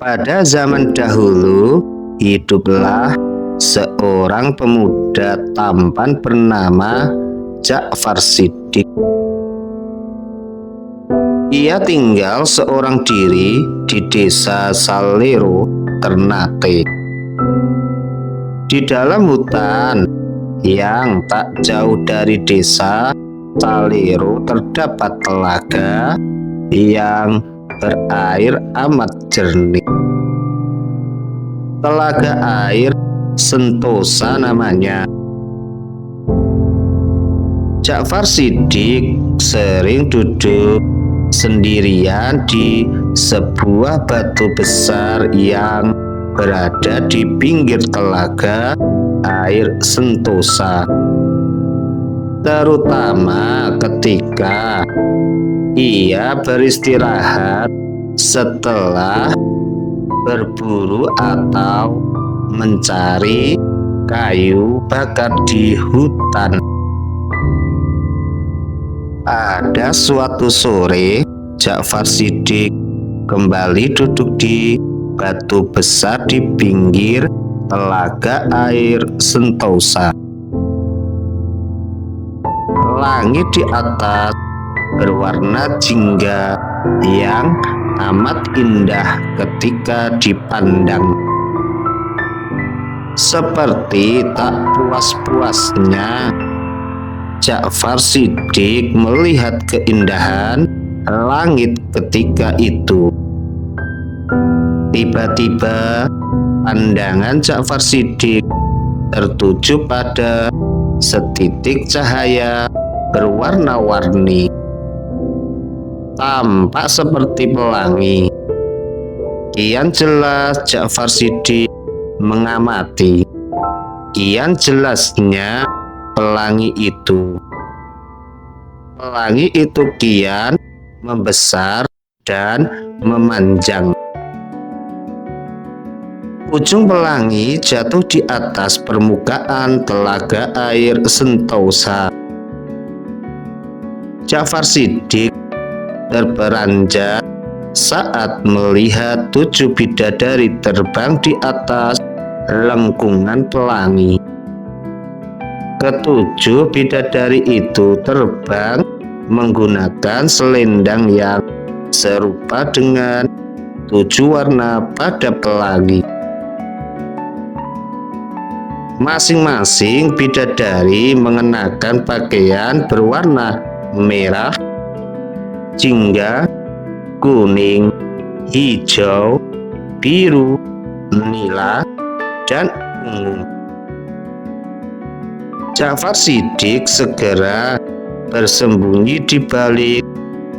Pada zaman dahulu, hiduplah seorang pemuda tampan bernama Ja'far Shiddiq. Ia tinggal seorang diri di desa Salero, Ternate. Di dalam hutan yang tak jauh dari desa Salero terdapat telaga yang berair amat jernih. Telaga air Sentosa namanya. Ja'far Shiddiq sering duduk sendirian di sebuah batu besar yang berada di pinggir telaga air Sentosa, terutama ketika ia beristirahat setelah berburu atau mencari kayu bakar di hutan. Pada suatu sore, Ja'far Shiddiq kembali duduk di batu besar di pinggir telaga air Sentosa. Langit di atas berwarna jingga yang amat indah ketika dipandang. Seperti tak puas-puasnya, Ja'far Shiddiq melihat keindahan langit ketika itu. Tiba-tiba pandangan Ja'far Shiddiq tertuju pada setitik cahaya berwarna-warni, tampak seperti pelangi. Kian jelas Ja'far Shiddiq mengamati. Kian jelasnya pelangi itu. Pelangi itu kian membesar dan memanjang. Ujung pelangi jatuh di atas permukaan telaga air Sentosa. Ja'far Shiddiq terperanjat saat melihat 7 bidadari terbang di atas lengkungan pelangi. Ketujuh bidadari itu terbang menggunakan selendang yang serupa dengan 7 warna pada pelangi. Masing-masing bidadari mengenakan pakaian berwarna merah, jingga, kuning, hijau, biru, nila, dan ungu. Ja'far Shiddiq segera bersembunyi di balik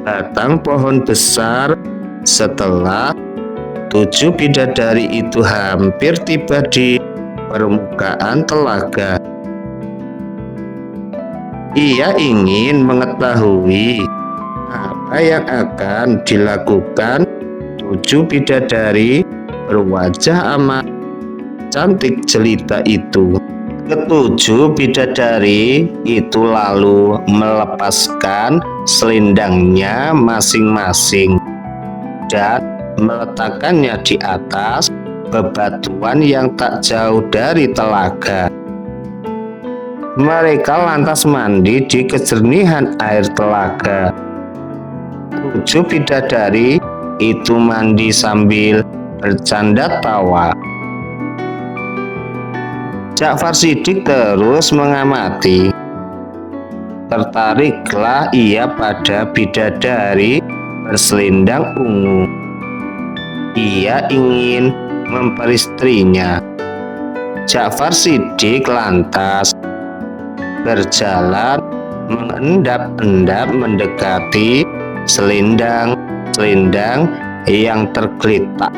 batang pohon besar setelah 7 bidadari itu hampir tiba di permukaan telaga. Ia ingin mengetahui apa yang akan dilakukan 7 bidadari berwajah amat cantik jelita itu. Ketujuh bidadari itu lalu melepaskan selendangnya masing-masing dan meletakkannya di atas bebatuan yang tak jauh dari telaga. Mereka lantas mandi di kejernihan air telaga. 7 bidadari itu mandi sambil bercanda tawa. Ja'far Shiddiq terus mengamati. Tertariklah ia pada bidadari berselendang ungu. Ia ingin memperistrinya. Ja'far Shiddiq lantas berjalan mengendap-endap mendekati selendang yang tergeletak.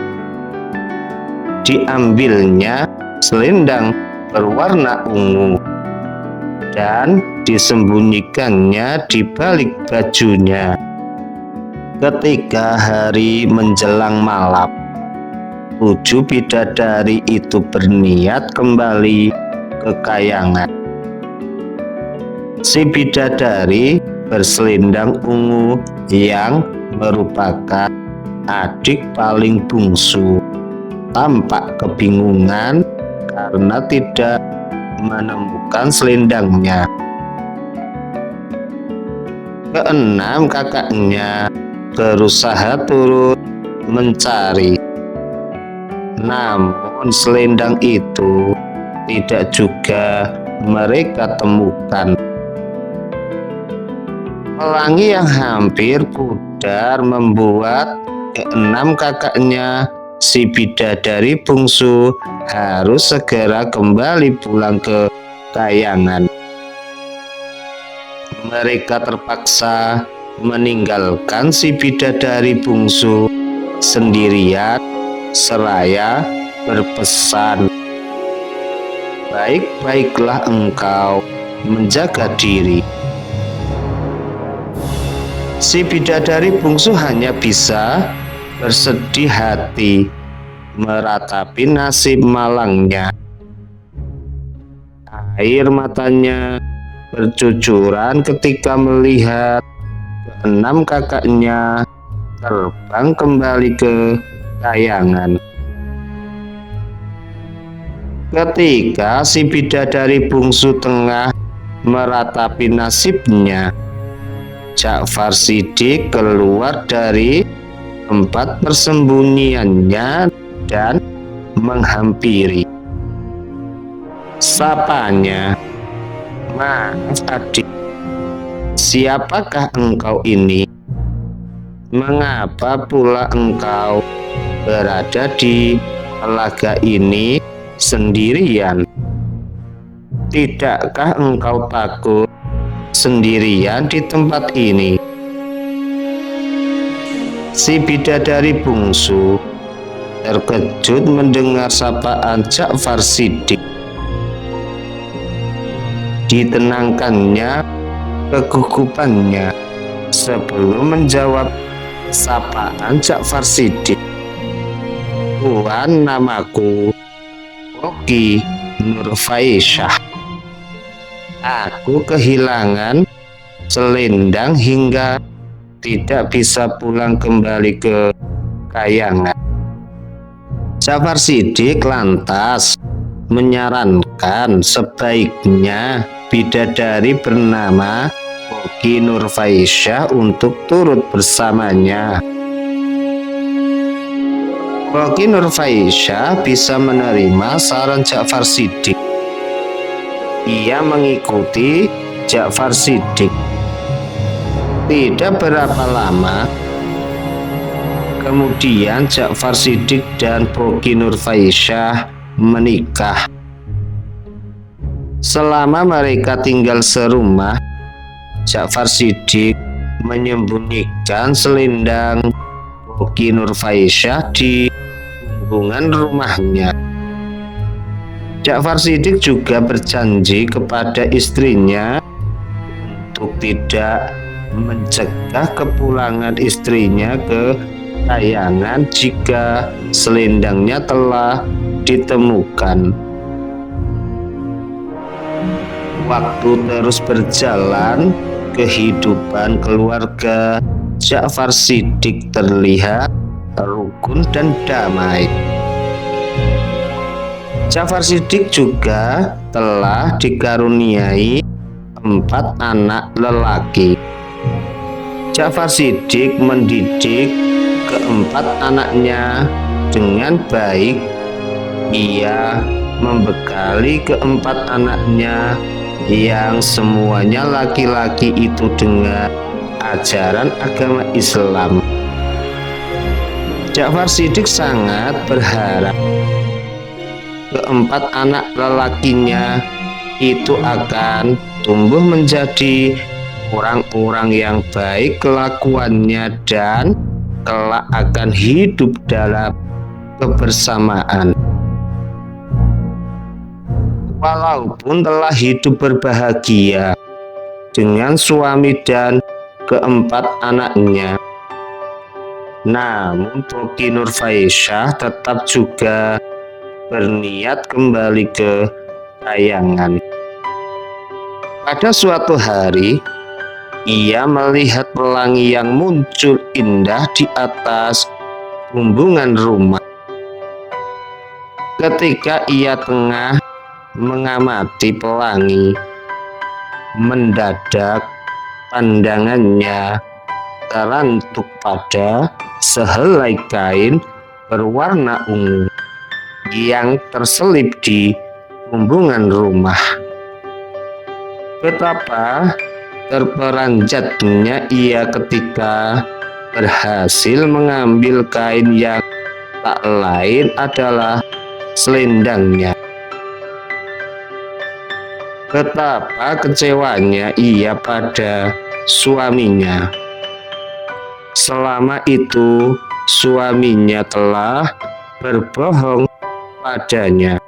Diambilnya selendang berwarna ungu dan disembunyikannya di balik bajunya. Ketika hari menjelang malam, 7 bidadari itu berniat kembali ke kayangan. Si bidadari berselendang ungu yang merupakan adik paling bungsu tampak kebingungan karena tidak menemukan selendangnya. Keenam kakaknya berusaha turun mencari, namun selendang itu tidak juga mereka temukan. Pelangi yang hampir pudar membuat keenam kakaknya si bidadari bungsu harus segera kembali pulang ke kayangan. Mereka terpaksa meninggalkan si bidadari bungsu sendirian seraya berpesan, "Baik-baiklah engkau menjaga diri." Si bidadari bungsu hanya bisa bersedih hati meratapi nasib malangnya. Air matanya bercucuran ketika melihat keenam kakaknya terbang kembali ke kayangan. Ketika si bidadari bungsu tengah meratapi nasibnya, Ja'far Shiddiq keluar dari tempat persembunyiannya dan menghampiri. Sapanya, "Maaf adik, siapakah engkau ini? Mengapa pula engkau berada di telaga ini sendirian? Tidakkah engkau takut sendirian di tempat ini?" Si bidadari bungsu terkejut mendengar sapaan Ja'far Shiddiq. Ditenangkannya kegugupannya sebelum menjawab sapaan Ja'far Shiddiq. "Tuan, namaku Oki Nurfaisyah. Aku kehilangan selendang hingga tidak bisa pulang kembali ke kayangan." Ja'far Shiddiq lantas menyarankan sebaiknya bidadari bernama Oki Nurfaisyah untuk turut bersamanya. Oki Nurfaisyah bisa menerima saran Ja'far Shiddiq. Ia mengikuti Ja'far Shiddiq. Tidak berapa lama kemudian Ja'far Shiddiq dan Oki Nurfaisyah menikah. Selama mereka tinggal serumah, Ja'far Shiddiq menyembunyikan selendang Oki Nurfaisyah di punggungan rumahnya. Ja'far Shiddiq juga berjanji kepada istrinya untuk tidak mencegah kepulangan istrinya ke kayangan jika selendangnya telah ditemukan. Waktu terus berjalan, kehidupan keluarga Ja'far Shiddiq terlihat rukun dan damai. Ja'far Shiddiq juga telah dikaruniai 4 anak lelaki. Ja'far Shiddiq mendidik keempat anaknya dengan baik. Ia membekali keempat anaknya yang semuanya laki-laki itu dengan ajaran agama Islam. Ja'far Shiddiq sangat berharap keempat anak lelakinya itu akan tumbuh menjadi orang-orang yang baik kelakuannya dan kelak akan hidup dalam kebersamaan. Walaupun telah hidup berbahagia dengan suami dan keempat anaknya, namun Oki Nurfaisyah tetap juga berniat kembali ke kayangan. Pada suatu hari, ia melihat pelangi yang muncul indah di atas bumbungan rumah. Ketika ia tengah mengamati pelangi, mendadak pandangannya terantuk pada sehelai kain berwarna ungu yang terselip di bumbungan rumah. Betapa terperanjatnya ia ketika berhasil mengambil kain yang tak lain adalah selendangnya. Betapa kecewanya ia pada suaminya. Selama itu suaminya telah berbohong padanya.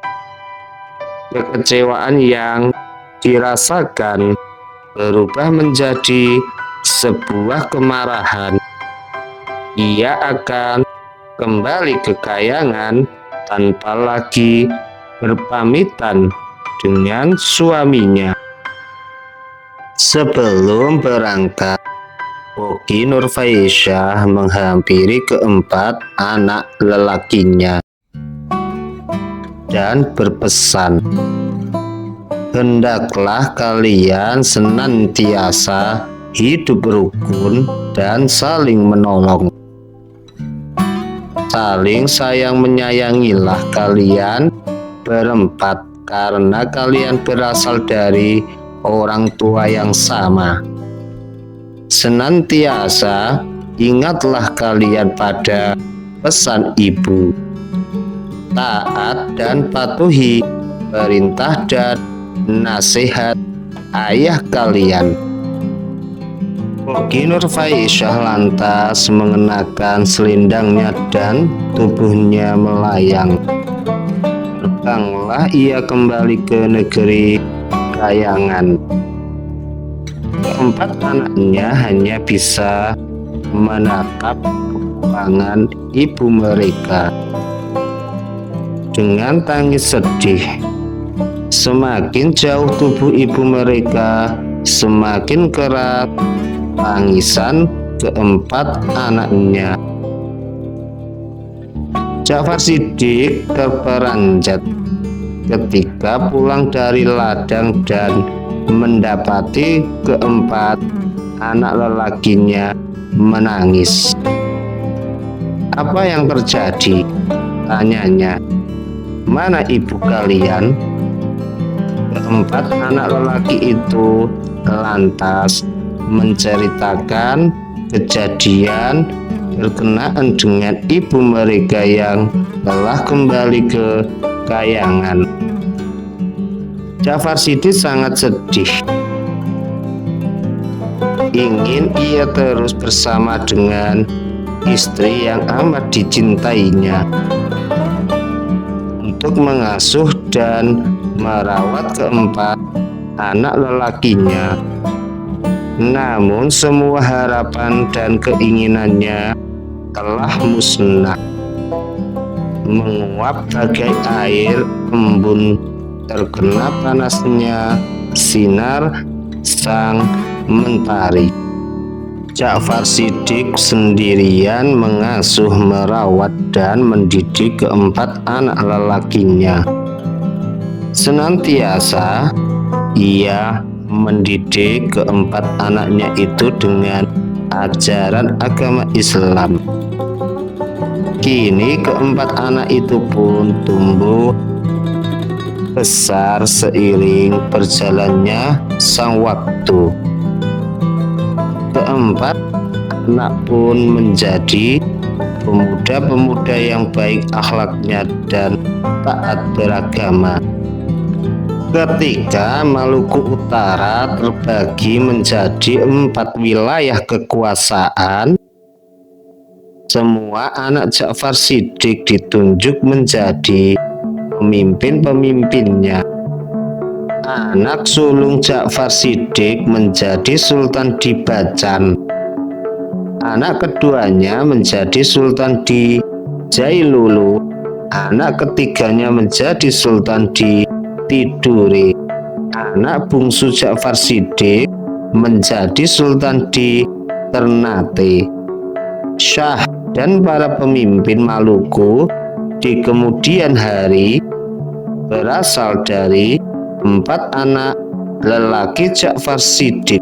Kekecewaan yang dirasakan berubah menjadi sebuah kemarahan. Ia akan kembali ke kayangan tanpa lagi berpamitan dengan suaminya. Sebelum berangkat, Oki Nurfaisyah menghampiri keempat anak lelakinya dan berpesan, "Hendaklah kalian senantiasa hidup rukun dan saling menolong. Saling sayang menyayangilah kalian berempat, karena kalian berasal dari orang tua yang sama. Senantiasa ingatlah kalian pada pesan ibu. Taat dan patuhi perintah dan nasihat ayah kalian." Oki Nurfaisyah lantas mengenakan selendangnya dan tubuhnya melayang. Terbanglah ia kembali ke negeri kayangan. Keempat anaknya hanya bisa menatap kepulangan ibu mereka dengan tangis sedih. Semakin jauh tubuh ibu mereka, semakin keras tangisan keempat anaknya. Ja'far Shiddiq terperanjat ketika pulang dari ladang dan mendapati keempat anak lelakinya menangis. "Apa yang terjadi?" tanyanya. "Mana ibu kalian?" Keempat anak lelaki itu lantas menceritakan kejadian berkenaan dengan ibu mereka yang telah kembali ke kayangan. Ja'far Shiddiq sangat sedih. Ingin ia terus bersama dengan istri yang amat dicintainya untuk mengasuh dan merawat keempat anak lelakinya. Namun semua harapan dan keinginannya telah musnah, menguap bagai air embun terkena panasnya sinar sang mentari. Ja'far Shiddiq sendirian mengasuh, merawat, dan mendidik keempat anak lelakinya. Senantiasa ia mendidik keempat anaknya itu dengan ajaran agama Islam. Kini keempat anak itu pun tumbuh besar seiring berjalannya sang waktu. Keempat anak pun menjadi pemuda-pemuda yang baik akhlaknya dan taat beragama. Ketika Maluku Utara terbagi menjadi 4 wilayah kekuasaan, semua anak Ja'far Shiddiq ditunjuk menjadi pemimpin-pemimpinnya. Anak sulung Ja'far Shiddiq menjadi Sultan di Bacan. Anak keduanya menjadi Sultan di Jailulu. Anak ketiganya menjadi Sultan di Tidore. Anak bungsu Ja'far Shiddiq menjadi Sultan di Ternate. Syah dan para pemimpin Maluku di kemudian hari berasal dari 4 anak lelaki Ja'far Shiddiq